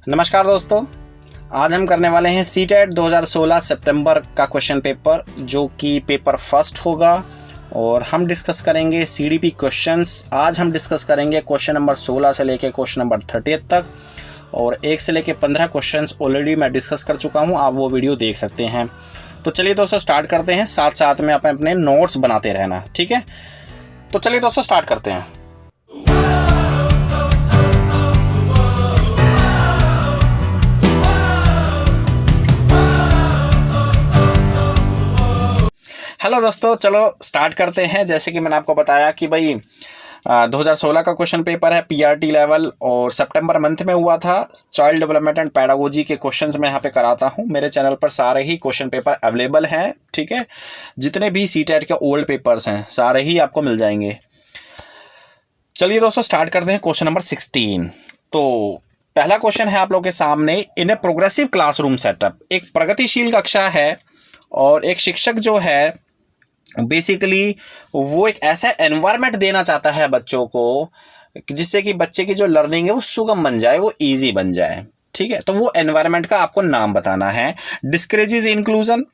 नमस्कार दोस्तों, आज हम करने वाले हैं सीटेट 2016 सितंबर का क्वेश्चन पेपर, जो कि पेपर फर्स्ट होगा। और हम डिस्कस करेंगे सीडीपी क्वेश्चंस। आज हम डिस्कस करेंगे क्वेश्चन नंबर 16 से लेकर क्वेश्चन नंबर 30 तक, और 1 से लेकर 15 क्वेश्चंस ऑलरेडी मैं डिस्कस कर चुका हूं, आप वो वीडियो देख सकते हैं। तो चलिए दोस्तों स्टार्ट करते हैं, साथ साथ में आप अपने नोट्स बनाते रहना, ठीक है। तो चलिए दोस्तों स्टार्ट करते हैं। हेलो दोस्तों, चलो स्टार्ट करते हैं। जैसे कि मैंने आपको बताया कि भाई 2016 का क्वेश्चन पेपर है पीआरटी लेवल, और सितंबर मंथ में हुआ था। चाइल्ड डेवलपमेंट एंड पैडागोजी के क्वेश्चंस मैं यहाँ पे कराता हूँ। मेरे चैनल पर सारे ही क्वेश्चन पेपर अवेलेबल हैं, ठीक है। जितने भी सीटेट के ओल्ड पेपर्स हैं सारे ही आपको मिल जाएंगे। चलिए दोस्तों स्टार्ट करते हैं क्वेश्चन नंबर 16। तो पहला क्वेश्चन है आप लोग के सामने। इन ए प्रोग्रेसिव क्लासरूम सेटअप, एक प्रगतिशील कक्षा है और एक शिक्षक जो है बेसिकली वो एक ऐसा एनवायरनमेंट देना चाहता है बच्चों को जिससे कि बच्चे की जो लर्निंग है वो सुगम बन जाए, वो इजी बन जाए, ठीक है। तो वो एनवायरनमेंट का आपको नाम बताना है। डिस्करेजेस इंक्लूजन,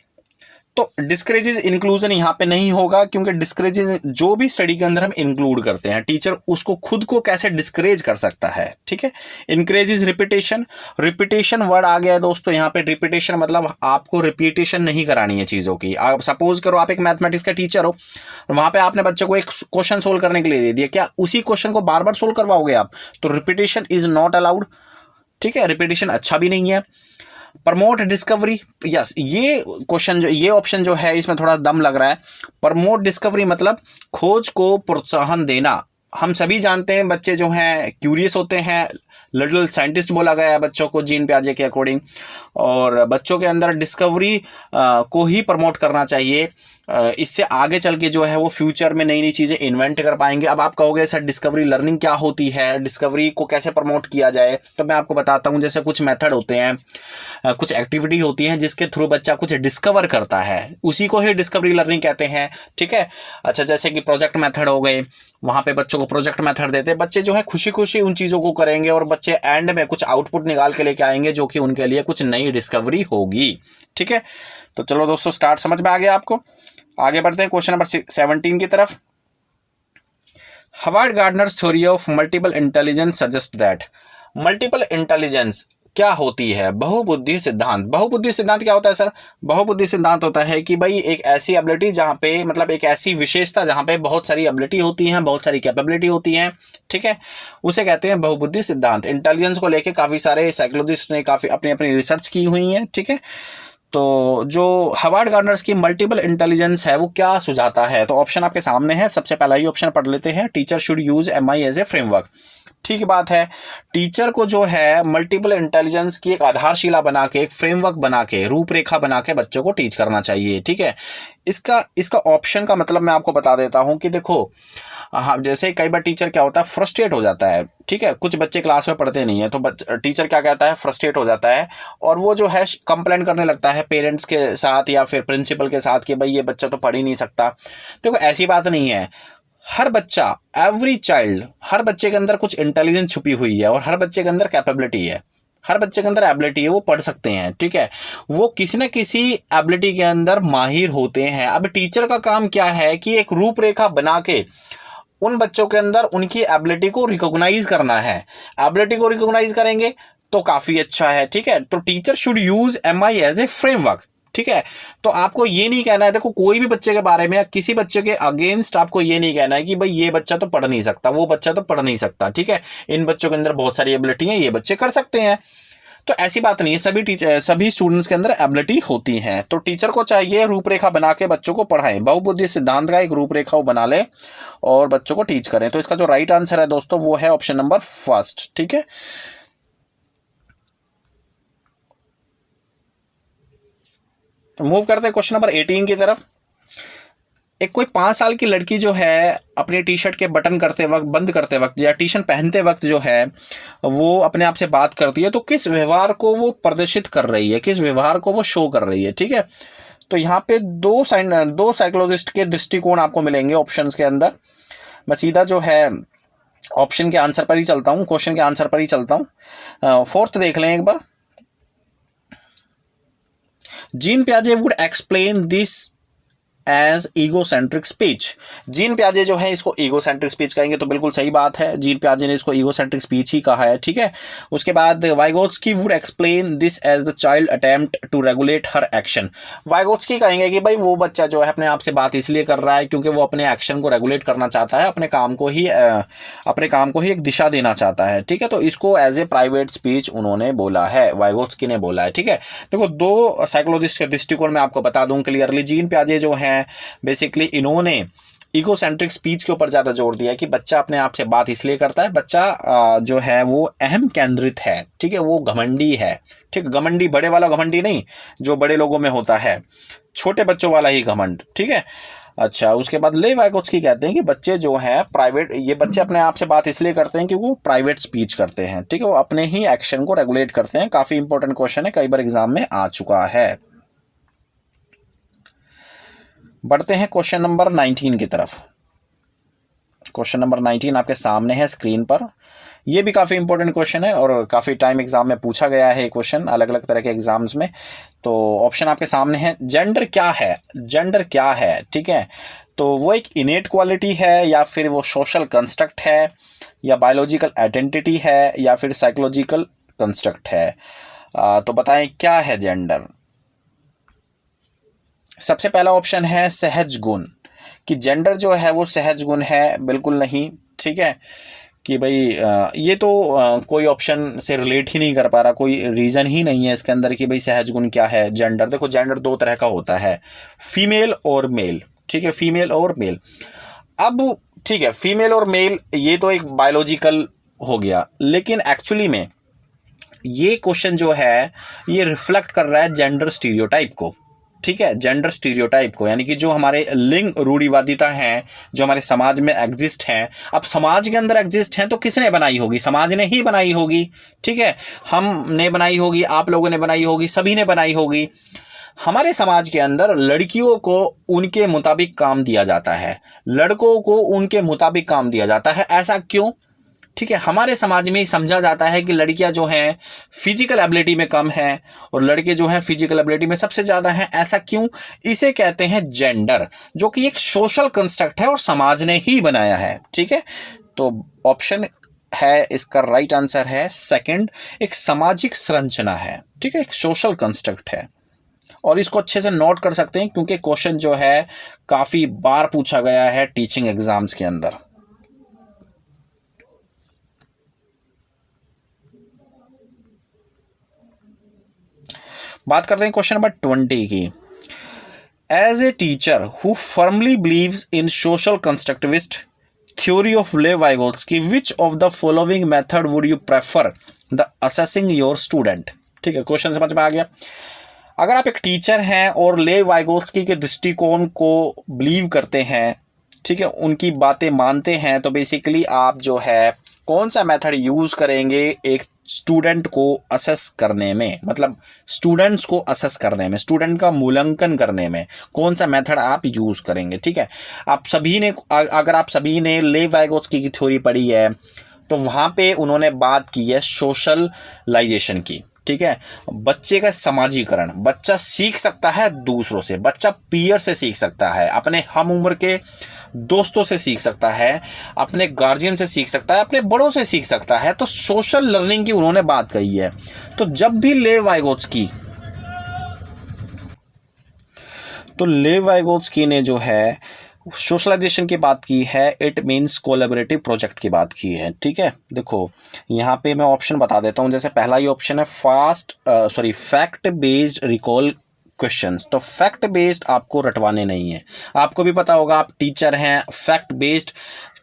तो डिस्करेजेस इंक्लूजन यहाँ पे नहीं होगा, क्योंकि डिस्करेजेस जो भी स्टडी के अंदर हम इंक्लूड करते हैं, टीचर उसको खुद को कैसे डिस्करेज कर सकता है, ठीक है। इंकरेजेस रिपीटेशन, रिपीटेशन वर्ड आ गया है दोस्तों यहाँ पे। रिपीटेशन मतलब आपको रिपीटेशन नहीं करानी है चीज़ों की। आप सपोज करो आप एक मैथमेटिक्स का टीचर हो, वहाँ पे आपने बच्चे को एक क्वेश्चन सोल्व करने के लिए दे दिया, क्या उसी क्वेश्चन को बार बार सोल्व करवाओगे आप? तो रिपीटेशन इज नॉट अलाउड, ठीक है। रिपीटेशन अच्छा भी नहीं है। प्रमोट डिस्कवरी, यस, ये क्वेश्चन जो ये ऑप्शन जो है इसमें थोड़ा दम लग रहा है। प्रमोट डिस्कवरी मतलब खोज को प्रोत्साहन देना। हम सभी जानते हैं बच्चे जो हैं क्यूरियस होते हैं, लिटिल साइंटिस्ट बोला गया है बच्चों को जीन पियाजे के अकॉर्डिंग, और बच्चों के अंदर डिस्कवरी को ही प्रमोट करना चाहिए। इससे आगे चल के जो है वो फ्यूचर में नई नई चीज़ें इन्वेंट कर पाएंगे। अब आप कहोगे सर डिस्कवरी लर्निंग क्या होती है, डिस्कवरी को कैसे प्रमोट किया जाए? तो मैं आपको बताता हूँ। जैसे कुछ मेथड होते हैं, कुछ एक्टिविटी होती हैं जिसके थ्रू बच्चा कुछ डिस्कवर करता है, उसी को ही डिस्कवरी लर्निंग कहते हैं, ठीक है। अच्छा, जैसे कि प्रोजेक्ट मेथड हो गए, वहाँ पे बच्चों को प्रोजेक्ट मेथड देते हैं, बच्चे जो है खुशी खुशी उन चीज़ों को करेंगे और बच्चे एंड में कुछ आउटपुट निकाल के लेके आएंगे जो कि उनके लिए कुछ नई डिस्कवरी होगी, ठीक है। तो चलो दोस्तों स्टार्ट समझ में आ गया आपको। आगे बढ़ते हैं क्वेश्चन नंबर 17 की तरफ। Howard Gardner's theory of multiple intelligence suggest that, multiple intelligence क्या होती है? बहुबुद्धि सिद्धांत। बहुबुद्धि सिद्धांत क्या होता है सर? बहुबुद्धि सिद्धांत होता है कि भाई एक ऐसी एबिलिटी जहां पे, मतलब एक ऐसी विशेषता जहां पे बहुत सारी एबिलिटी होती हैं, बहुत सारी कैपेबिलिटी होती हैं, ठीक है, उसे कहते हैं बहुबुद्धि सिद्धांत। इंटेलिजेंस को लेके काफी सारे साइकोलॉजिस्ट ने काफी अपनी अपनी रिसर्च की हुई है, ठीक है। तो जो हावर्ड गार्डनर्स की मल्टीपल इंटेलिजेंस है वो क्या सुझाता है? तो ऑप्शन आपके सामने है। सबसे पहला ही ऑप्शन पढ़ लेते हैं। Teacher should use MI as a framework. ठीक बात है, टीचर को जो है मल्टीपल इंटेलिजेंस की एक आधारशिला बना के, एक फ्रेमवर्क बना के, रूपरेखा बना के बच्चों को टीच करना चाहिए, ठीक है। इसका ऑप्शन का मतलब मैं आपको बता देता हूं कि देखो, हाँ, जैसे कई बार टीचर क्या होता है, फ्रस्ट्रेट हो जाता है, ठीक है। कुछ बच्चे क्लास में पढ़ते नहीं है तो टीचर क्या कहता है, फ्रस्ट्रेट हो जाता है और वो जो है कंप्लेंट करने लगता है पेरेंट्स के साथ या फिर प्रिंसिपल के साथ कि भाई ये बच्चा तो पढ़ ही नहीं सकता। देखो ऐसी बात नहीं है। हर बच्चा, एवरी चाइल्ड, हर बच्चे के अंदर कुछ इंटेलिजेंस छुपी हुई है और हर बच्चे के अंदर कैपेबिलिटी है, हर बच्चे के अंदर एबिलिटी है, वो पढ़ सकते हैं, ठीक है। वो किसी न किसी एबिलिटी के अंदर माहिर होते हैं। अब टीचर का काम क्या है कि एक रूपरेखा बना के उन बच्चों के अंदर उनकी एबिलिटी को रिकॉग्नाइज करना है। एबिलिटी को रिकॉग्नाइज करेंगे तो काफी अच्छा है, ठीक है। तो teacher should use MI as a framework, ठीक है। तो आपको ये नहीं कहना है, देखो कोई भी बच्चे के बारे में या किसी बच्चे के अगेंस्ट आपको ये नहीं कहना है कि भाई ये बच्चा तो पढ़ नहीं सकता, वो बच्चा तो पढ़ नहीं सकता, ठीक है। इन बच्चों के अंदर बहुत सारी एबिलिटी है, ये बच्चे कर सकते हैं। तो ऐसी बात नहीं है, सभी स्टूडेंट्स के अंदर एबिलिटी होती है। तो टीचर को चाहिए रूपरेखा बना के बच्चों को पढ़ाएं, बहुबुद्धि सिद्धांत का एक रूपरेखा वो बना ले और बच्चों को टीच करें। तो इसका जो राइट आंसर है दोस्तों वो है ऑप्शन नंबर फर्स्ट, ठीक है। मूव करते हैं क्वेश्चन नंबर 18 की तरफ। एक कोई 5 साल की लड़की जो है अपने टी शर्ट के बटन करते वक्त, बंद करते वक्त या टी शर्ट पहनते वक्त जो है वो अपने आप से बात करती है, तो किस व्यवहार को वो प्रदर्शित कर रही है, किस व्यवहार को वो शो कर रही है, ठीक है। तो यहाँ पे दो साइकोलॉजिस्ट के दृष्टिकोण आपको मिलेंगे ऑप्शंस के अंदर। मैं सीधा जो है ऑप्शन के आंसर पर ही चलता हूँ, क्वेश्चन के आंसर पर ही चलता हूँ। फोर्थ देख लें एक बार। जीन पियाजे would explain this as egocentric speech. Jean पियाजे जो है इसको ईगोसेंट्रिक स्पीच कहेंगे, तो बिल्कुल सही बात है, जीन पियाजे ने इसको ईगोसेंट्रिक स्पीच ही कहा है, ठीक है। उसके बाद Vygotsky would explain this as the child attempt to regulate her action. Vygotsky कहेंगे कि भाई वो बच्चा जो है अपने आप से बात इसलिए कर रहा है क्योंकि वो अपने एक्शन को रेगुलेट करना चाहता है, अपने काम को ही एक दिशा देना चाहता है, ठीक है। तो इसको एज ए प्राइवेट स्पीच उन्होंने बोला है, वाइगोत्स्की ने बोला है, ठीक है। देखो दो साइकोलॉजिस्ट के दृष्टिकोण में आपको बता दूं क्लियरली, जीन पियाजे जो है बेसिकली इन्होंने इगोसेंट्रिक स्पीच के ऊपर ज़्यादा जोर दिया कि बच्चा अपने आप से बात इसलिए करता है, बच्चा जो है वो अहम केंद्रित है, ठीक है, वो घमंडी है, ठीक, घमंडी बड़े वाला घमंडी नहीं जो बड़े लोगों में होता है, छोटे बच्चों वाला ही घमंड, ठीक है। अच्छा, उसके बाद ले वाइगोत्स्की कहते हैं कि बच्चे जो है प्राइवेट, ये बच्चे अपने आप से बात इसलिए करते हैं कि वो प्राइवेट स्पीच करते हैं, ठीक है, वो अपने ही एक्शन को रेगुलेट करते हैं। काफ़ी इंपॉर्टेंट क्वेश्चन है, कई बार एग्जाम में आ चुका है। बढ़ते हैं क्वेश्चन नंबर 19 की तरफ। क्वेश्चन नंबर 19 आपके सामने है स्क्रीन पर। ये भी काफ़ी इंपॉर्टेंट क्वेश्चन है और काफ़ी टाइम एग्जाम में पूछा गया है क्वेश्चन अलग अलग तरह के एग्जाम्स में। तो ऑप्शन आपके सामने है, जेंडर क्या है, जेंडर क्या है, ठीक है। तो वो एक इनेट क्वालिटी है या फिर वो सोशल कंस्ट्रक्ट है या बायोलॉजिकल आइडेंटिटी है या फिर साइकोलॉजिकल कंस्ट्रक्ट है। तो बताएं क्या है जेंडर। सबसे पहला ऑप्शन है सहज गुण, कि जेंडर जो है वो सहज गुण है, बिल्कुल नहीं, ठीक है, कि भाई ये तो कोई ऑप्शन से रिलेट ही नहीं कर पा रहा, कोई रीज़न ही नहीं है इसके अंदर कि भाई सहज गुण क्या है जेंडर। देखो जेंडर दो तरह का होता है, फीमेल और मेल, ठीक है, फीमेल और मेल। अब ठीक है, फीमेल और मेल ये तो एक बायोलॉजिकल हो गया, लेकिन एक्चुअली में ये क्वेश्चन जो है ये रिफ्लेक्ट कर रहा है जेंडर स्टीरियोटाइप को, ठीक है, जेंडर स्टीरियोटाइप को, यानी कि जो हमारे लिंग रूढ़िवादिता हैं जो हमारे समाज में एग्जिस्ट हैं। अब समाज के अंदर एग्जिस्ट हैं तो किसने बनाई होगी, समाज ने ही बनाई होगी, ठीक है, हमने बनाई होगी, आप लोगों ने बनाई होगी, सभी ने बनाई होगी। हमारे समाज के अंदर लड़कियों को उनके मुताबिक काम दिया जाता है, लड़कों को उनके मुताबिक काम दिया जाता है। ऐसा क्यों, ठीक है, हमारे समाज में समझा जाता है कि लड़कियां जो हैं फिजिकल एबिलिटी में कम हैं और लड़के जो हैं फिजिकल एबिलिटी में सबसे ज़्यादा हैं। ऐसा क्यों, इसे कहते हैं जेंडर, जो कि एक सोशल कंस्ट्रक्ट है और समाज ने ही बनाया है, ठीक है। तो ऑप्शन है इसका राइट आंसर है सेकंड, एक सामाजिक संरचना है, ठीक है, एक सोशल कंस्ट्रक्ट है। और इसको अच्छे से नोट कर सकते हैं क्योंकि क्वेश्चन जो है काफ़ी बार पूछा गया है टीचिंग एग्जाम्स के अंदर। बात करते हैं क्वेश्चन नंबर 20 की। As a teacher who firmly believes in social constructivist theory of Lev Vygotsky, which of the following method would you prefer the assessing your student. ठीक है, क्वेश्चन समझ में आ गया। अगर आप एक टीचर हैं और लेव वाइगोत्स्की के दृष्टिकोण को बिलीव करते हैं, ठीक है, उनकी बातें मानते हैं, तो बेसिकली आप जो है कौन सा मेथड यूज़ करेंगे एक स्टूडेंट को असेस करने में, मतलब स्टूडेंट्स को असेस करने में, स्टूडेंट का मूल्यांकन करने में कौन सा मेथड आप यूज़ करेंगे। ठीक है, आप सभी ने, अगर आप सभी ने लेव वाइगोत्स्की की थ्योरी पढ़ी है तो वहाँ पे उन्होंने बात की है सोशलाइजेशन की। ठीक है, बच्चे का समाजीकरण, बच्चा सीख सकता है दूसरों से, बच्चा पीयर से सीख सकता है, अपने हम उम्र के दोस्तों से सीख सकता है, अपने गार्जियन से सीख सकता है, अपने बड़ों से सीख सकता है। तो सोशल लर्निंग की उन्होंने बात कही है। तो जब भी लेव वाइगोत्स्की ने जो है सोशलाइजेशन की बात की है, इट मीन्स कोलैबोरेटिव प्रोजेक्ट की बात की है। ठीक है, देखो यहाँ पे मैं ऑप्शन बता देता हूँ। जैसे पहला ही ऑप्शन है फैक्ट बेस्ड रिकॉल क्वेश्चंस। तो फैक्ट बेस्ड आपको रटवाने नहीं है, आपको भी पता होगा, आप टीचर हैं, फैक्ट बेस्ड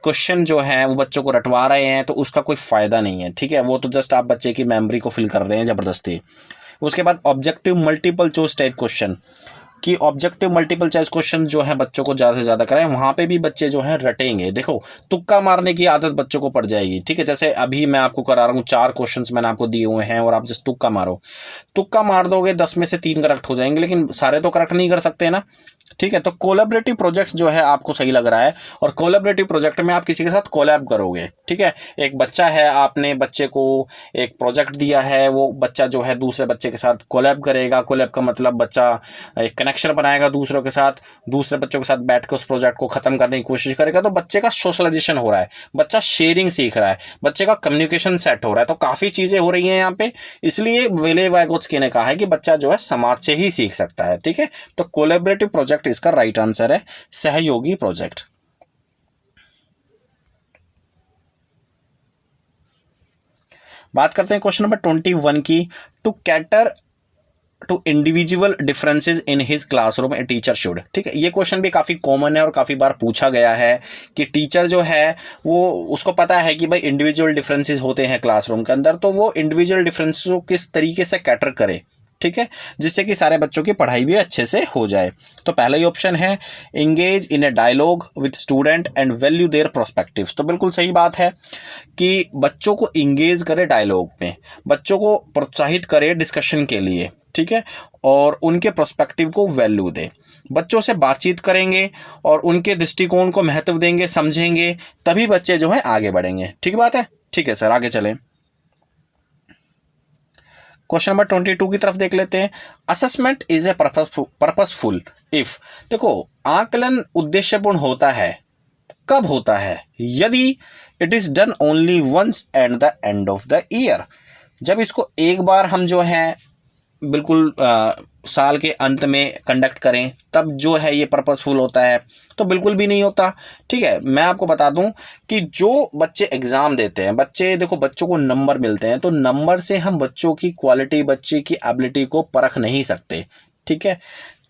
क्वेश्चन जो है वो बच्चों को रटवा रहे हैं तो उसका कोई फ़ायदा नहीं है। ठीक है, वो तो जस्ट आप बच्चे की मेमोरी को फिल कर रहे हैं ज़बरदस्ती। उसके बाद objective multiple choice type question, कि ऑब्जेक्टिव मल्टीपल चॉइस क्वेश्चन जो है बच्चों को ज़्यादा से ज़्यादा कराएं, वहाँ पे भी बच्चे जो हैं रटेंगे। देखो तुक्का मारने की आदत बच्चों को पड़ जाएगी। ठीक है, जैसे अभी मैं आपको करा रहा हूँ, 4 क्वेश्चंस मैंने आपको दिए हुए हैं और आप जस्ट तुक्का मारो, तुक्का मार दोगे 10 में से 3 करेक्ट हो जाएंगे, लेकिन सारे तो करेक्ट नहीं कर सकते ना। ठीक है। तो कोलैबोरेटिव प्रोजेक्ट जो है आपको सही लग रहा है, और कोलैबोरेटिव प्रोजेक्ट में आप किसी के साथ कोलैब करोगे। ठीक है, एक बच्चा है, आपने बच्चे को एक प्रोजेक्ट दिया है, वो बच्चा जो है दूसरे बच्चे के साथ कोलैब करेगा। कोलैब का मतलब बच्चा एक कनेक्शन बनाएगा दूसरों के साथ, दूसरे बच्चों के साथ बैठ के उस प्रोजेक्ट को खत्म करने की कोशिश करेगा। तो बच्चे का सोशलाइजेशन हो रहा है, बच्चा शेयरिंग सीख रहा है, बच्चे का कम्युनिकेशन सेट हो रहा है। तो काफ़ी चीज़ें हो रही हैं यहाँ पे, इसलिए विले वाइगोत्स्की ने कहा है कि बच्चा जो है समाज से ही सीख सकता है। ठीक है, तो कोलैबोरेटिव प्रोजेक्ट इसका राइट आंसर है, सहयोगी प्रोजेक्ट। बात करते हैं क्वेश्चन नंबर 21 की। To cater to individual differences in his classroom a teacher should. ठीक है, ये क्वेश्चन भी काफ़ी कॉमन है और काफ़ी बार पूछा गया है कि टीचर जो है वो, उसको पता है कि भाई इंडिविजुअल डिफरेंसेस होते हैं क्लासरूम के अंदर, तो वो इंडिविजुअल डिफरेंसेस को किस तरीके से कैटर करे। ठीक है, जिससे कि सारे बच्चों की पढ़ाई भी अच्छे से हो जाए। तो पहला ही ऑप्शन है engage in a dialogue with student and value their perspectives. तो बिल्कुल सही बात है कि बच्चों को इंगेज करे डायलॉग में, बच्चों को प्रोत्साहित करे डिस्कशन के लिए। ठीक है, और उनके प्रोस्पेक्टिव को वैल्यू दे। बच्चों से बातचीत करेंगे और उनके दृष्टिकोण को महत्व देंगे, समझेंगे, तभी बच्चे जो है आगे बढ़ेंगे। ठीक बात है। ठीक है सर, आगे चलें। क्वेश्चन नंबर 22 की तरफ देख लेते हैं। Assessment is a purposeful if. देखो, आकलन उद्देश्यपूर्ण होता है कब होता है? यदि it is done only once at the end of the year. जब इसको एक बार हम जो है बिल्कुल साल के अंत में कंडक्ट करें, तब जो है ये पर्पसफुल होता है। तो बिल्कुल भी नहीं होता। ठीक है, मैं आपको बता दूं कि जो बच्चे एग्ज़ाम देते हैं, बच्चे देखो, बच्चों को नंबर मिलते हैं, तो नंबर से हम बच्चों की क्वालिटी, बच्चे की एबिलिटी को परख नहीं सकते। ठीक है,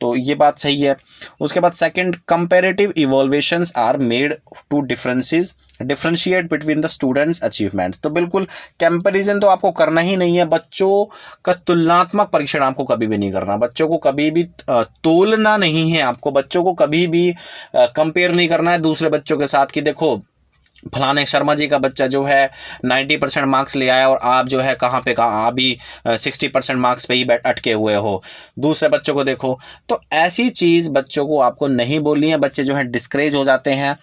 तो ये बात सही है। उसके बाद second, comparative evaluations are made to differentiate between the students achievements. तो बिल्कुल कंपैरिजन तो आपको करना ही नहीं है। बच्चों का तुलनात्मक परीक्षण आपको कभी भी नहीं करना, बच्चों को कभी भी तोलना नहीं है, आपको बच्चों को कभी भी कंपेयर नहीं करना है दूसरे बच्चों के साथ कि देखो फलाने शर्मा जी का बच्चा जो है 90% मार्क्स ले आया और आप जो है कहाँ पे कहाँ, आप भी 60% मार्क्स पे ही अटके हुए हो, दूसरे बच्चों को देखो। तो ऐसी चीज़ बच्चों को आपको नहीं बोलनी है, बच्चे जो है डिस्करेज हो जाते हैं।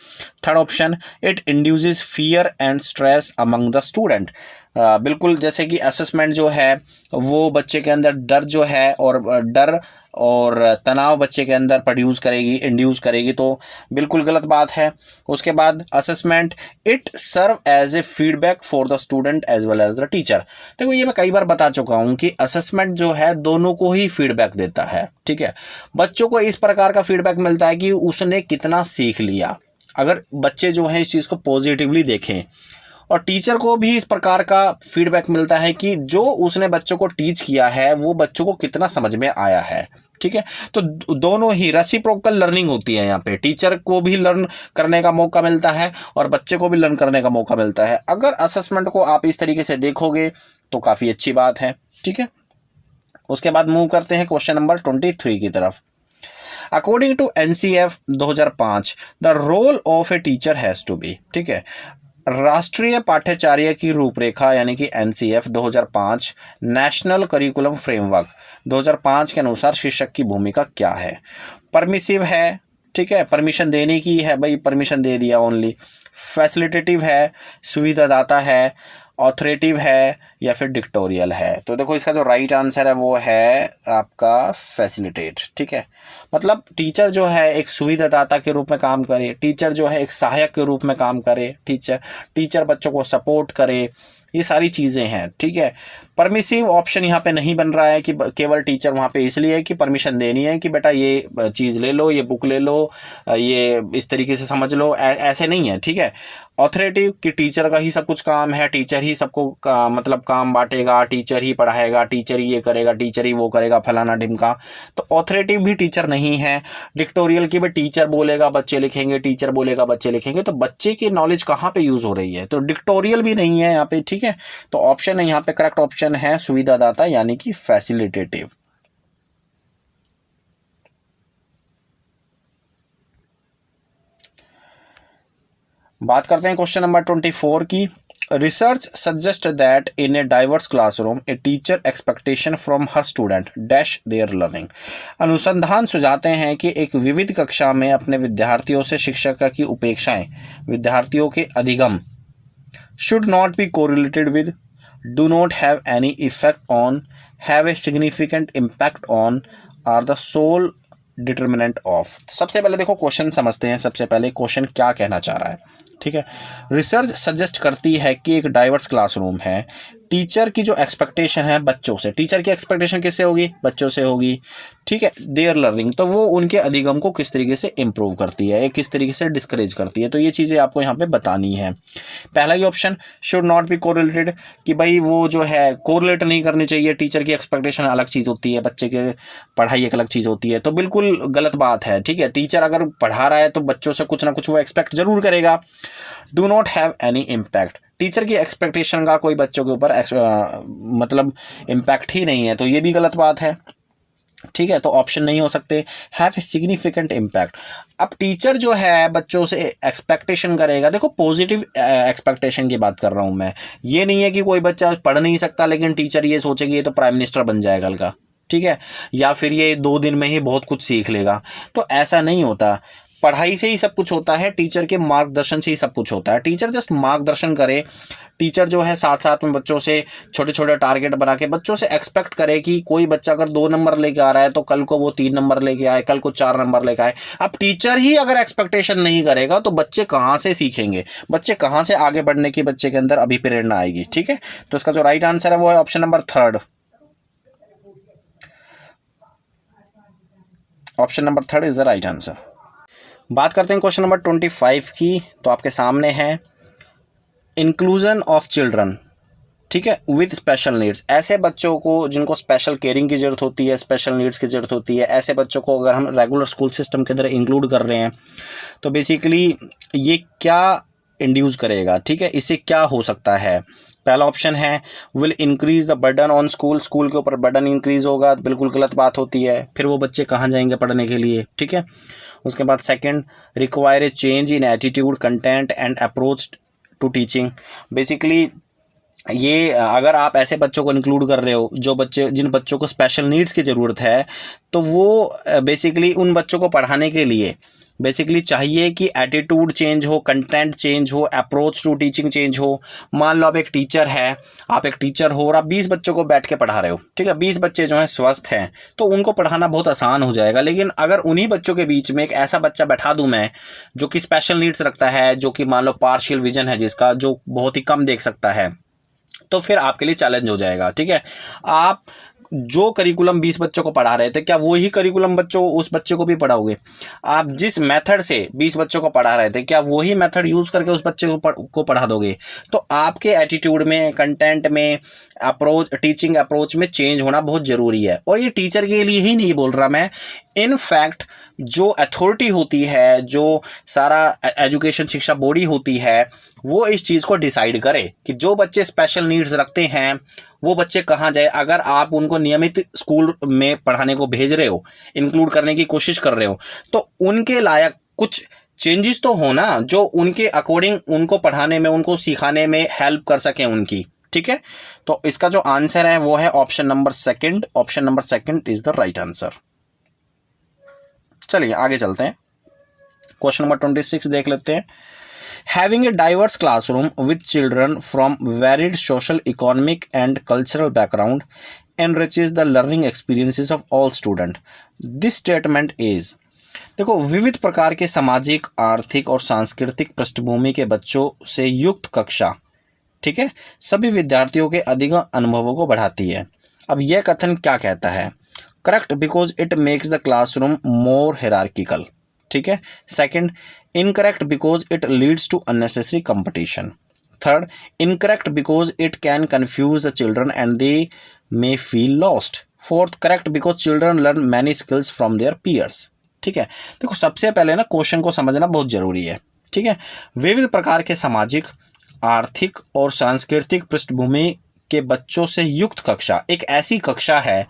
Third option, it induces fear and stress among the student. बिल्कुल, जैसे कि असेसमेंट जो है वो बच्चे के अंदर डर जो है, और डर और तनाव बच्चे के अंदर प्रोड्यूस करेगी, इंड्यूस करेगी, तो बिल्कुल गलत बात है। उसके बाद assessment, it serve as a feedback for the student as well as the teacher. देखो, ये मैं कई बार बता चुका हूँ कि असेसमेंट जो है दोनों को ही फीडबैक देता है। ठीक है, बच्चों को इस प्रकार का फीडबैक मिलता है कि उसने कितना सीख लिया, अगर बच्चे जो है इस चीज़ को पॉजिटिवली देखें, और टीचर को भी इस प्रकार का फीडबैक मिलता है कि जो उसने बच्चों को टीच किया है वो बच्चों को कितना समझ में आया है। ठीक है, तो दोनों ही रेसिप्रोकल लर्निंग होती है। यहाँ पे टीचर को भी लर्न करने का मौका मिलता है और बच्चे को भी लर्न करने का मौका मिलता है। अगर असेसमेंट को आप इस तरीके से देखोगे तो काफ़ी अच्छी बात है। ठीक है, उसके बाद मूव करते हैं क्वेश्चन नंबर 23 की तरफ। According to NCF 2005 the role of a teacher has to be. ठीक है, राष्ट्रीय पाठ्यचर्या की रूपरेखा यानी कि NCF 2005 नेशनल करिकुलम फ्रेमवर्क 2005 के अनुसार शिक्षक की भूमिका क्या है? परमिसिव है, ठीक है, परमिशन देने की है, भाई परमिशन दे दिया ओनली। फैसिलिटेटिव है, सुविधादाता है, ऑथोरेटिव है, या फिर डिक्टोरियल है। तो देखो, इसका जो राइट आंसर है वो है आपका फैसिलिटेट। ठीक है, मतलब टीचर जो है एक सुविधादाता के रूप में काम करे, टीचर जो है एक सहायक के रूप में काम करे, टीचर बच्चों को सपोर्ट करे, ये सारी चीज़ें हैं। ठीक है, परमिसिव ऑप्शन यहाँ पे नहीं बन रहा है कि केवल टीचर वहाँ पे इसलिए है कि परमिशन देनी है कि बेटा ये चीज़ ले लो, ये बुक ले लो, ये इस तरीके से समझ लो, ऐसे नहीं है। ठीक है, ऑथोरेटिव कि टीचर का ही सब कुछ काम है, टीचर ही सबको मतलब काम बांटेगा, टीचर ही पढ़ाएगा, टीचर ही ये करेगा, टीचर ही वो करेगा, फलाना ढिमका। तो ऑथोरेटिव भी टीचर नहीं है। डिक्टोरियल की भी टीचर बोलेगा बच्चे लिखेंगे, टीचर बोलेगा बच्चे लिखेंगे, तो बच्चे की नॉलेज कहाँ पे यूज़ हो रही है? तो डिक्टोरियल भी नहीं है यहाँ पे। ठीक है, तो ऑप्शन है यहाँ पे, करेक्ट ऑप्शन है सुविधादाता यानी कि फैसिलिटेटिव। बात करते हैं क्वेश्चन नंबर 24 की। Research suggests that in a diverse classroom, a teacher expectation from her student dash their learning. अनुसंधान सुझाते हैं कि एक विविध कक्षा में अपने विद्यार्थियों से शिक्षक की उपेक्षाएं विद्यार्थियों के अधिगम should not be correlated with, do not have any effect on, have a significant impact on, are the sole determinant of. सबसे पहले देखो क्वेश्चन समझते हैं। सबसे पहले क्वेश्चन क्या कहना चाह रहा है, ठीक है। रिसर्च सजेस्ट करती है कि एक डाइवर्स क्लासरूम है, टीचर की जो एक्सपेक्टेशन है बच्चों से, टीचर की एक्सपेक्टेशन किससे होगी, बच्चों से होगी, ठीक है। देयर लर्निंग, तो वो उनके अधिगम को किस तरीके से इम्प्रूव करती है, किस तरीके से डिस्करेज करती है, तो ये चीज़ें आपको यहाँ पे बतानी है। पहला ही option should not be correlated, कि भाई वो जो है कोरिलेट नहीं करनी चाहिए, टीचर की एक्सपेक्टेशन अलग चीज़ होती है, बच्चे के पढ़ाई एक अलग चीज़ होती है, तो बिल्कुल गलत बात है, ठीक है। टीचर अगर पढ़ा रहा है तो बच्चों से कुछ ना कुछ वो एक्सपेक्ट जरूर करेगा। Do not have any impact, teacher की एक्सपेक्टेशन का कोई बच्चों के ऊपर मतलब इम्पैक्ट ही नहीं है, तो ये भी गलत बात है, ठीक है। तो ऑप्शन नहीं हो सकते। हैव ए सिग्निफिकेंट इम्पैक्ट, अब टीचर जो है बच्चों से एक्सपेक्टेशन करेगा, देखो पॉजिटिव एक्सपेक्टेशन की बात कर रहा हूँ मैं, ये नहीं है कि कोई बच्चा पढ़ नहीं सकता लेकिन टीचर ये सोचेगी ये तो प्राइम मिनिस्टर बन जाएगा कल का, ठीक है, या फिर ये 2 दिन में ही बहुत कुछ सीख लेगा, तो ऐसा नहीं होता। पढ़ाई से ही सब कुछ होता है, टीचर के मार्गदर्शन से ही सब कुछ होता है। टीचर जस्ट मार्गदर्शन करे, टीचर जो है साथ साथ में बच्चों से छोटे छोटे टारगेट बना के बच्चों से एक्सपेक्ट करे कि कोई बच्चा अगर 2 नंबर लेके आ रहा है तो कल को वो 3 नंबर लेके आए, कल को 4 नंबर लेके आए। अब टीचर ही अगर एक्सपेक्टेशन नहीं करेगा तो बच्चे कहाँ से सीखेंगे, बच्चे कहाँ से आगे बढ़ने की बच्चे के अंदर अभी प्रेरणा आएगी, ठीक है। तो इसका जो राइट आंसर है वो है option number 3। Option number 3 is the right answer. बात करते हैं क्वेश्चन नंबर 25 की, तो आपके सामने है इंक्लूजन ऑफ चिल्ड्रन, ठीक है, विद स्पेशल नीड्स। ऐसे बच्चों को जिनको स्पेशल केयरिंग की ज़रूरत होती है, स्पेशल नीड्स की ज़रूरत होती है, ऐसे बच्चों को अगर हम रेगुलर स्कूल सिस्टम के अंदर इंक्लूड कर रहे हैं तो बेसिकली ये क्या इंड्यूस करेगा, ठीक है, इससे क्या हो सकता है। पहला ऑप्शन है will increase the burden on school, school के ऊपर बर्डन इंक्रीज होगा, बिल्कुल गलत बात होती है, फिर वो बच्चे कहाँ जाएंगे पढ़ने के लिए, ठीक है। उसके बाद second, require a change in attitude, content and approach to teaching. Basically ये अगर आप ऐसे बच्चों को इंक्लूड कर रहे हो जिन बच्चों को स्पेशल नीड्स की ज़रूरत है, तो वो बेसिकली उन बच्चों को पढ़ाने के लिए बेसिकली चाहिए कि एटीट्यूड चेंज हो, कंटेंट चेंज हो, अप्रोच टू टीचिंग चेंज हो। मान लो आप एक टीचर हो और आप 20 बच्चों को बैठ के पढ़ा रहे हो, ठीक है, 20 बच्चे जो हैं स्वस्थ हैं तो उनको पढ़ाना बहुत आसान हो जाएगा। लेकिन अगर उन्हीं बच्चों के बीच में एक ऐसा बच्चा बैठा दूं मैं जो कि स्पेशल नीड्स रखता है, जो कि मान लो पार्शियल विजन है जिसका, जो बहुत ही कम देख सकता है, तो फिर आपके लिए चैलेंज हो जाएगा, ठीक है। आप जो करिकुलम 20 बच्चों को पढ़ा रहे थे, क्या वही करिकुलम उस बच्चे को भी पढ़ाओगे? आप जिस मेथड से 20 बच्चों को पढ़ा रहे थे, क्या वही मेथड यूज़ करके उस बच्चे को पढ़ा दोगे? तो आपके एटीट्यूड में, कंटेंट में, टीचिंग अप्रोच में चेंज होना बहुत ज़रूरी है। और ये टीचर के लिए ही नहीं बोल रहा मैं, इनफैक्ट जो अथॉरिटी होती है, जो सारा एजुकेशन शिक्षा बॉडी होती है, वो इस चीज़ को डिसाइड करे कि जो बच्चे स्पेशल नीड्स रखते हैं वो बच्चे कहाँ जाए। अगर आप उनको नियमित स्कूल में पढ़ाने को भेज रहे हो, इंक्लूड करने की कोशिश कर रहे हो, तो उनके लायक कुछ चेंजेस तो हो ना, जो उनके अकॉर्डिंग उनको पढ़ाने में, उनको सिखाने में हेल्प कर सकें उनकी, ठीक है। तो इसका जो आंसर है वो है option number 2। Option number 2 is the right answer. चलिए आगे चलते हैं, क्वेश्चन नंबर 26 देख लेते हैं। Having a diverse classroom with children from varied social, economic and cultural background enriches the learning experiences of all students. This statement is, देखो, विविध प्रकार के सामाजिक, आर्थिक और सांस्कृतिक पृष्ठभूमि के बच्चों से युक्त कक्षा, ठीक है, सभी विद्यार्थियों के अधिक अनुभवों को बढ़ाती है। अब यह कथन क्या कहता है? Correct, because it makes the classroom more hierarchical, ठीक है। Second, incorrect because it leads to unnecessary competition. Third, incorrect because it can confuse the children and they may feel lost. Fourth, correct because children learn many skills from their peers, ठीक है। देखो, सबसे पहले ना question को समझना बहुत जरूरी है, ठीक है। विविध प्रकार के सामाजिक, आर्थिक और सांस्कृतिक पृष्ठभूमि के बच्चों से युक्त कक्षा एक ऐसी कक्षा है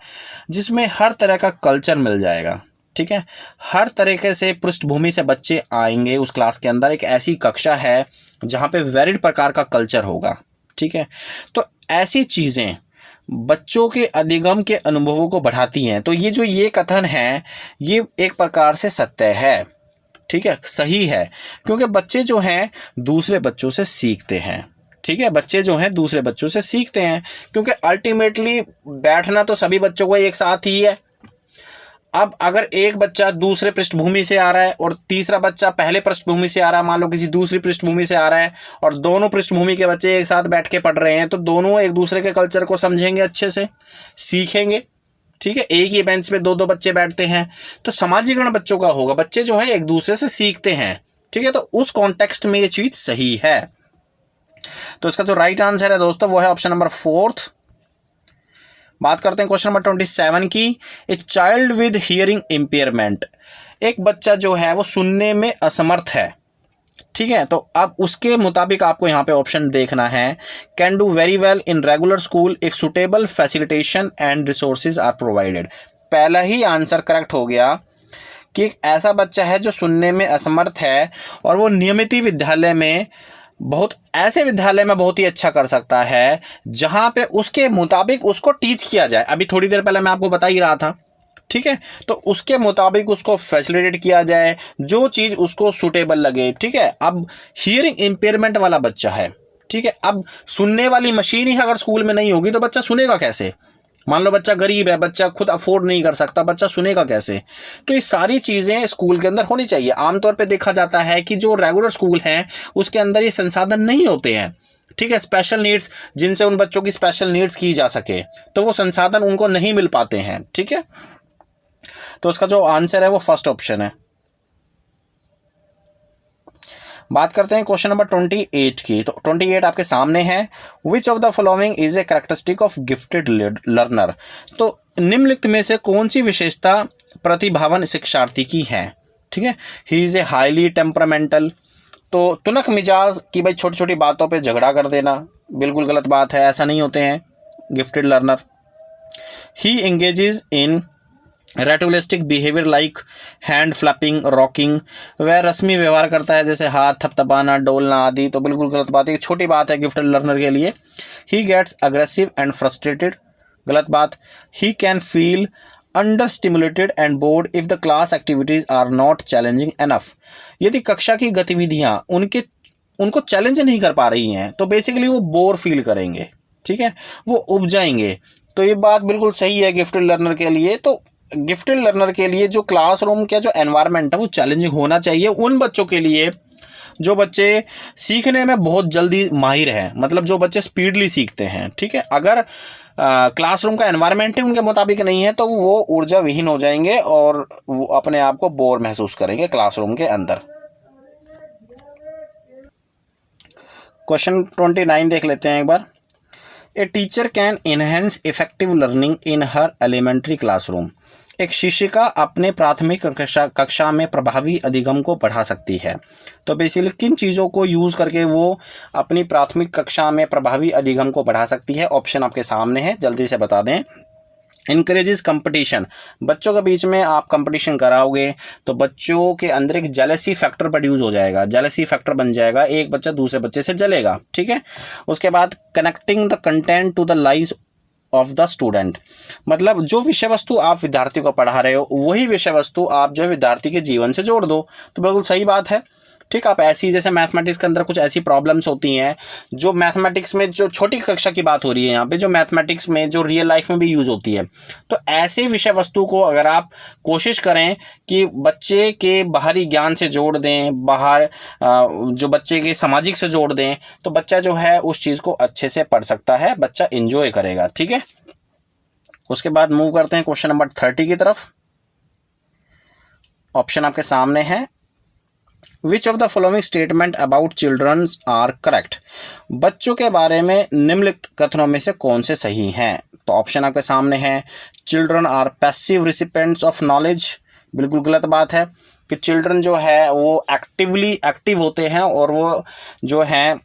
जिसमें हर तरह का कल्चर मिल जाएगा, ठीक है। हर तरीके से पृष्ठभूमि से बच्चे आएंगे उस क्लास के अंदर। एक ऐसी कक्षा है जहाँ पे वेरिड प्रकार का कल्चर होगा, ठीक है। तो ऐसी चीज़ें बच्चों के अधिगम के अनुभवों को बढ़ाती हैं। तो ये कथन है, ये एक प्रकार से सत्य है, ठीक है, सही है, क्योंकि बच्चे जो हैं दूसरे बच्चों से सीखते हैं, ठीक है, बच्चे जो हैं दूसरे बच्चों से सीखते हैं, क्योंकि अल्टीमेटली बैठना तो सभी बच्चों को एक साथ ही है। अब अगर एक बच्चा दूसरे पृष्ठभूमि से आ रहा है और तीसरा बच्चा पहले पृष्ठभूमि से आ रहा है, मान लो किसी दूसरी पृष्ठभूमि से आ रहा है, और दोनों पृष्ठभूमि के बच्चे एक साथ बैठ के पढ़ रहे हैं, तो दोनों एक दूसरे के कल्चर को समझेंगे, अच्छे से सीखेंगे, ठीक है। एक ही बेंच पे दो दो बच्चे बैठते हैं तो समाजीकरण बच्चों का होगा, बच्चे जो है एक दूसरे से सीखते हैं, ठीक है। तो उस कॉन्टेक्स्ट में ये चीज सही है। तो इसका जो राइट आंसर है दोस्तों वो है ऑप्शन नंबर 4। बात करते हैं क्वेश्चन नंबर 27 की। A child with hearing impairment, एक बच्चा जो है वो सुनने में असमर्थ है, ठीक है। तो अब उसके मुताबिक आपको यहाँ पे ऑप्शन देखना है, can do very well in regular school if suitable facilitation and resources are provided. पहला ही आंसर करेक्ट हो गया कि एक ऐसा बच्चा है जो सुनने में असमर्थ है और वो नियमित विद्यालय में ऐसे विद्यालय में बहुत ही अच्छा कर सकता है जहाँ पे उसके मुताबिक उसको टीच किया जाए। अभी थोड़ी देर पहले मैं आपको बता ही रहा था, ठीक है। तो उसके मुताबिक उसको फैसिलिटेट किया जाए, जो चीज़ उसको सुटेबल लगे, ठीक है। अब हियरिंग इम्पेयरमेंट वाला बच्चा है, ठीक है। अब सुनने वाली मशीन ही अगर स्कूल में नहीं होगी तो बच्चा सुनेगा कैसे? मान लो बच्चा गरीब है, बच्चा खुद अफोर्ड नहीं कर सकता, बच्चा सुनेगा कैसे? तो ये सारी चीज़ें स्कूल के अंदर होनी चाहिए। आमतौर पे देखा जाता है कि जो रेगुलर स्कूल हैं उसके अंदर ये संसाधन नहीं होते हैं, ठीक है। स्पेशल नीड्स, जिनसे उन बच्चों की स्पेशल नीड्स की जा सके, तो वो संसाधन उनको नहीं मिल पाते हैं, ठीक है। तो उसका जो आंसर है वो फर्स्ट ऑप्शन है। बात करते हैं क्वेश्चन नंबर 28 की। तो 28 आपके सामने है, which of the following is a characteristic of gifted learner. तो निम्नलिखित में से कौन सी विशेषता प्रतिभावान शिक्षार्थी की है, ठीक है। He is a highly temperamental, तो तुनक मिजाज की भाई छोटी छोटी बातों पे झगड़ा कर देना बिल्कुल गलत बात है, ऐसा नहीं होते हैं gifted learner. He engages in ritualistic behaviour like hand flapping, rocking, वह रस्मी व्यवहार करता है जैसे हाथ थपथपाना, डोलना आदि, तो बिल्कुल गलत बात है, छोटी बात है गिफ्टेड लर्नर के लिए। He gets aggressive and frustrated, गलत बात। He can feel under stimulated and bored if the class activities are not challenging enough. यदि कक्षा की गतिविधियाँ उनको चैलेंज नहीं कर पा रही हैं तो बेसिकली वो बोर फील करेंगे, ठीक है, वो उब जाएंगे। तो ये बात बिल्कुल सही है गिफ्टेड लर्नर के लिए। तो गिफ्टेड लर्नर के लिए जो क्लासरूम का जो एनवायरनमेंट है वो चैलेंजिंग होना चाहिए उन बच्चों के लिए जो बच्चे सीखने में बहुत जल्दी माहिर हैं, मतलब जो बच्चे स्पीडली सीखते हैं, ठीक है। अगर क्लासरूम का एनवायरनमेंट ही उनके मुताबिक नहीं है तो वो ऊर्जा विहीन हो जाएंगे और वो अपने आप को बोर महसूस करेंगे क्लासरूम के अंदर। क्वेश्चन 29 देख लेते हैं एक बार। A teacher can enhance effective learning in her elementary classroom. एक शिक्षिका अपने प्राथमिक कक्षा में प्रभावी अधिगम को बढ़ा सकती है। तो बेसिकली किन चीज़ों को यूज़ करके वो अपनी प्राथमिक कक्षा में प्रभावी अधिगम को बढ़ा सकती है? ऑप्शन आपके सामने है, जल्दी से बता दें। इनकरेजेस कंपटीशन, बच्चों के बीच में आप कंपटीशन कराओगे तो बच्चों के अंदर एक जेलसी फैक्टर प्रोड्यूस हो जाएगा, जेलसी फैक्टर बन जाएगा, एक बच्चा दूसरे बच्चे से जलेगा, ठीक है। उसके बाद connecting the content to the lives of the student, मतलब जो विषय वस्तु आप विद्यार्थी को पढ़ा रहे हो वही विषय वस्तु आप जो है विद्यार्थी के जीवन से जोड़ दो, तो बिल्कुल सही बात है, ठीक। आप ऐसी, जैसे मैथमेटिक्स के अंदर कुछ ऐसी प्रॉब्लम्स होती हैं जो मैथमेटिक्स में, जो छोटी कक्षा की बात हो रही है यहाँ पे, जो मैथमेटिक्स में जो रियल लाइफ में भी यूज़ होती है, तो ऐसे विषय वस्तु को अगर आप कोशिश करें कि बच्चे के बाहरी ज्ञान से जोड़ दें, बाहर जो बच्चे के सामाजिक से जोड़ दें, तो बच्चा जो है उस चीज़ को अच्छे से पढ़ सकता है, बच्चा इंजॉय करेगा, ठीक है। उसके बाद मूव करते हैं क्वेश्चन नंबर 30 की तरफ। ऑप्शन आपके सामने है, which of the following statement about children are correct. बच्चों के बारे में निम्नलिखित कथनों में से कौन से सही हैं? तो ऑप्शन आपके सामने है, children are passive recipients of knowledge, बिल्कुल गलत बात है कि चिल्ड्रन जो है वो एक्टिव होते हैं और वो जो हैं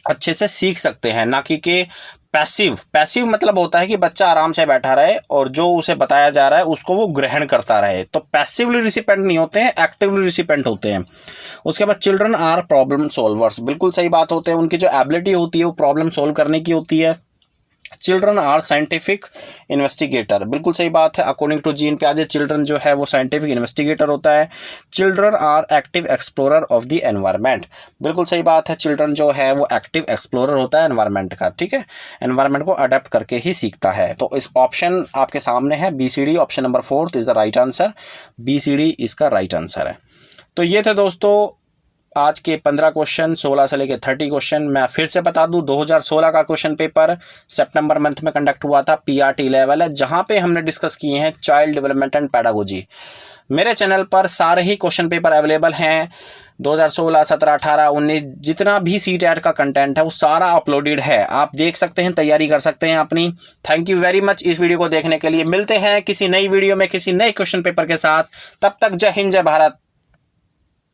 अच्छे से सीख सकते हैं, ना कि पैसिव मतलब होता है कि बच्चा आराम से बैठा रहे और जो उसे बताया जा रहा है उसको वो ग्रहण करता रहे। तो पैसिवली रिसिपेंट नहीं होते हैं, एक्टिवली रिसिपेंट होते हैं। उसके बाद चिल्ड्रन आर प्रॉब्लम सॉल्वर्स, बिल्कुल सही बात होते हैं। उनकी जो एबिलिटी होती है वो प्रॉब्लम सॉल्व करने की होती है। चिल्ड्रन आर साइंटिफिक इन्वेस्टिगेटर, बिल्कुल सही बात है। अकॉर्डिंग टू जीन पियाजे चिल्ड्रन जो है वो साइंटिफिक इन्वेस्टिगेटर होता है। Children are active explorer of the environment, बिल्कुल सही बात है। चिल्ड्रन जो है वो एक्टिव एक्सप्लोरर होता है एनवायरनमेंट का, ठीक है, एनवायरनमेंट को अडेप्ट करके ही सीखता है। तो इस ऑप्शन आपके सामने है BCD, option number 4 is the right answer. BCD इसका राइट आंसर है। तो ये थे दोस्तों आज के 15 क्वेश्चन, 16 से लेकर 30 क्वेश्चन। मैं फिर से बता दूं 2016 का क्वेश्चन पेपर सितंबर मंथ में कंडक्ट हुआ था, PRT लेवल है, जहां पे हमने डिस्कस किए हैं चाइल्ड डेवलपमेंट एंड पैडागोजी। मेरे चैनल पर सारे ही क्वेश्चन पेपर अवेलेबल हैं। 2016, 17, 18, 19 जितना भी CTET का कंटेंट है वो सारा अपलोडेड है, आप देख सकते हैं, तैयारी कर सकते हैं अपनी। थैंक यू वेरी मच इस वीडियो को देखने के लिए। मिलते हैं किसी नई वीडियो में किसी नए क्वेश्चन पेपर के साथ। तब तक जय हिंद, जय भारत।